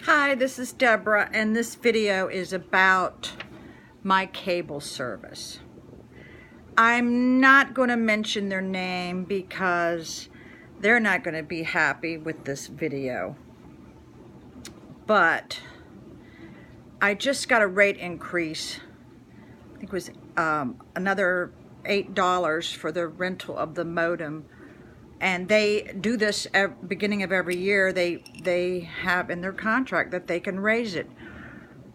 Hi, this is Deborah, and this video is about my cable service. I'm not going to mention their name because they're not going to be happy with this video. But I just got a rate increase. I think it was another $8 for the rental of the modem. And they do this at beginning of every year. They have in their contract that they can raise it.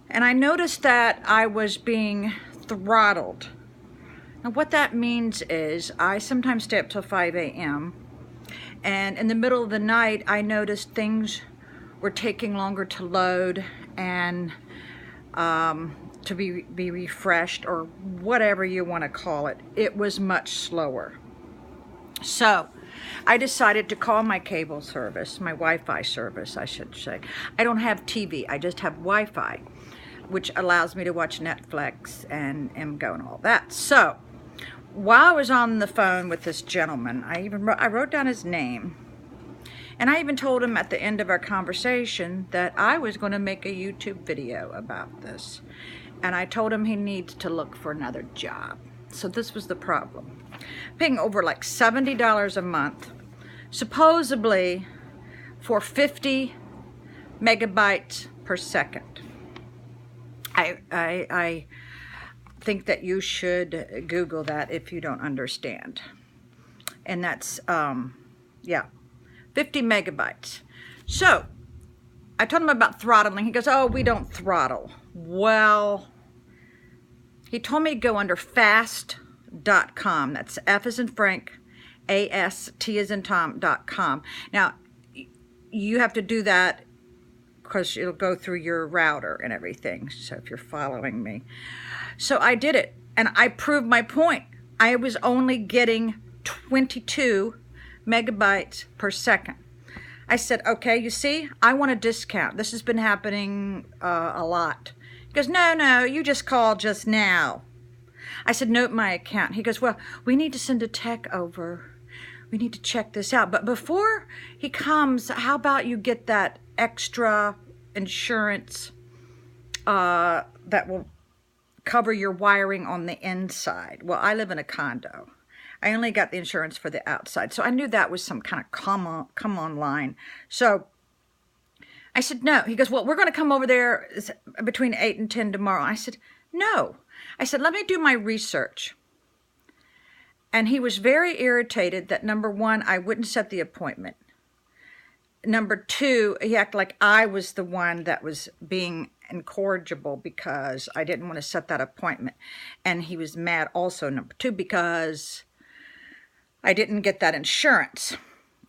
And I noticed that I was being throttled. Now what that means is I sometimes stay up till 5 a.m. and in the middle of the night I noticed things were taking longer to load and to be refreshed, or whatever you want to call it. It was much slower. So I decided to call my cable service, my Wi-Fi service, I should say. I don't have TV, I just have Wi-Fi, which allows me to watch Netflix and MGO and all that. So while I was on the phone with this gentleman, I wrote down his name, and I even told him at the end of our conversation that I was going to make a YouTube video about this. And I told him he needs to look for another job. So this was the problem. Paying over like $70 a month, supposedly for 50 megabytes per second. I think that you should Google that if you don't understand. And that's, yeah, 50 megabytes. So I told him about throttling. He goes, oh, we don't throttle. Well, he told me to go under fast.com. That's F as in Frank, A-S-T as in Tom.com. Now, you have to do that because it'll go through your router and everything. So if you're following me. So I did it, and I proved my point. I was only getting 22 megabytes per second. I said, okay, you see, I want a discount. This has been happening a lot. He goes, no, you just called just now. I said, note my account. He goes, well, we need to send a tech over. We need to check this out. But before he comes, how about you get that extra insurance that will cover your wiring on the inside? Well, I live in a condo. I only got the insurance for the outside. So I knew that was some kind of come on line. So I said, no. He goes, well, we're going to come over there between 8 and 10 tomorrow. I said, no. I said, let me do my research. And he was very irritated that, number one, I wouldn't set the appointment. Number two, he acted like I was the one that was being incorrigible because I didn't want to set that appointment. And he was mad also, number two, because I didn't get that insurance.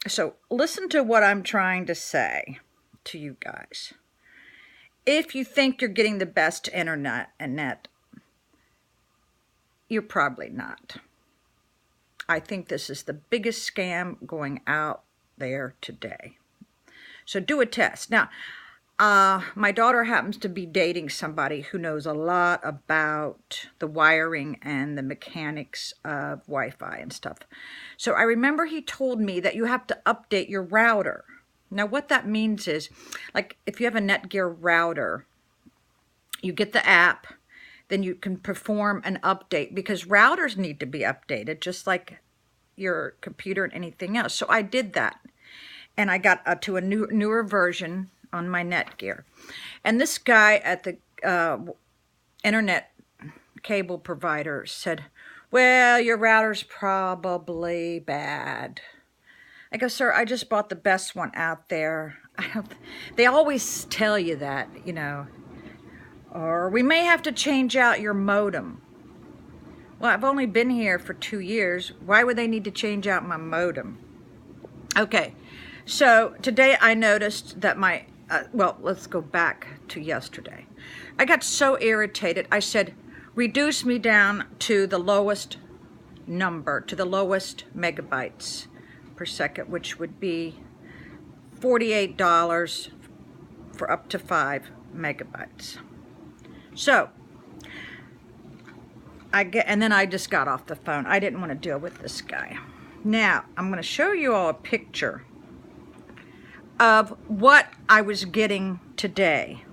So listen to what I'm trying to say to you guys. If you think you're getting the best internet and net, you're probably not. I think this is the biggest scam going out there today. So do a test. Now, my daughter happens to be dating somebody who knows a lot about the wiring and the mechanics of Wi-Fi and stuff. So I remember he told me that you have to update your router. Now what that means is, like if you have a Netgear router, you get the app, then you can perform an update, because routers need to be updated just like your computer and anything else. So I did that, and I got to a newer version on my Netgear. And this guy at the internet cable provider said, well, your router's probably bad. I go, sir, I just bought the best one out there. They always tell you that, you know. Or we may have to change out your modem. Well, I've only been here for 2 years. Why would they need to change out my modem? Okay, so today I noticed that my, well, let's go back to yesterday. I got so irritated. I said, reduce me down to the lowest number, to the lowest megabytes per second, which would be $48 for up to 5 megabytes. So and then I just got off the phone. I didn't want to deal with this guy. Now I'm going to show you all a picture of what I was getting today,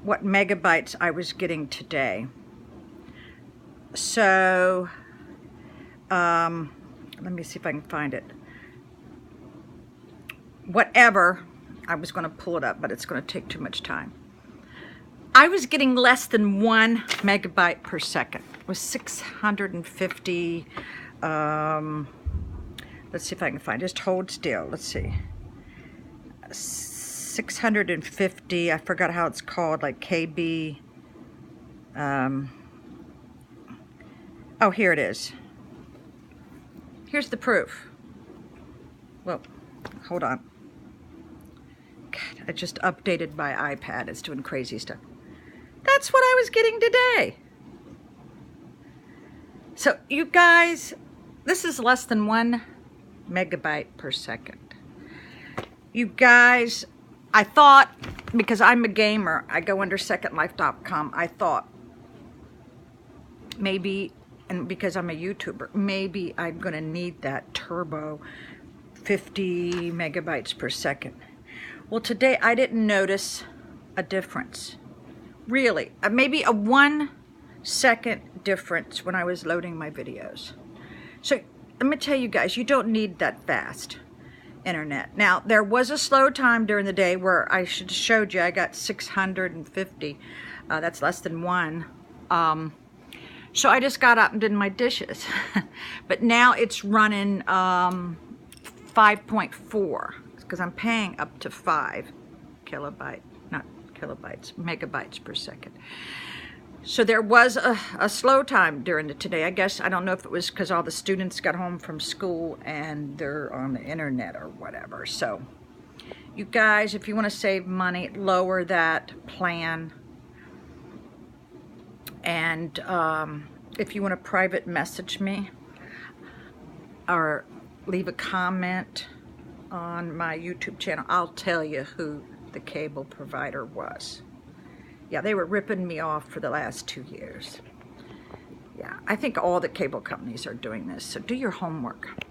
what megabytes I was getting today. So, let me see if I can find it. Whatever, I was going to pull it up, but it's going to take too much time. I was getting less than 1 megabyte per second. It was 650. Let's see if I can find. Just hold still. Let's see. 650. I forgot how it's called. Like KB. Oh, here it is. Here's the proof. Well, hold on. God, I just updated my iPad. It's doing crazy stuff. That's what I was getting today. So you guys, this is less than 1 megabyte per second. You guys, I thought, because I'm a gamer, I go under secondlife.com, I thought maybe, and because I'm a YouTuber, maybe I'm going to need that turbo 50 megabytes per second. Well, today I didn't notice a difference. Really, maybe a 1 second difference when I was loading my videos. So let me tell you guys, you don't need that fast internet. Now, there was a slow time during the day where I should have showed you I got 650. That's less than 1. So I just got up and did my dishes. But now it's running 5.4 because I'm paying up to 5 kilobyte, not kilobytes, megabytes per second. So there was a slow time during the today. I guess, I don't know if it was because all the students got home from school and they're on the internet or whatever. So you guys, if you want to save money, lower that plan. And if you want to private message me or leave a comment on my YouTube channel, I'll tell you who the cable provider was. Yeah, they were ripping me off for the last 2 years. Yeah, I think all the cable companies are doing this, so do your homework.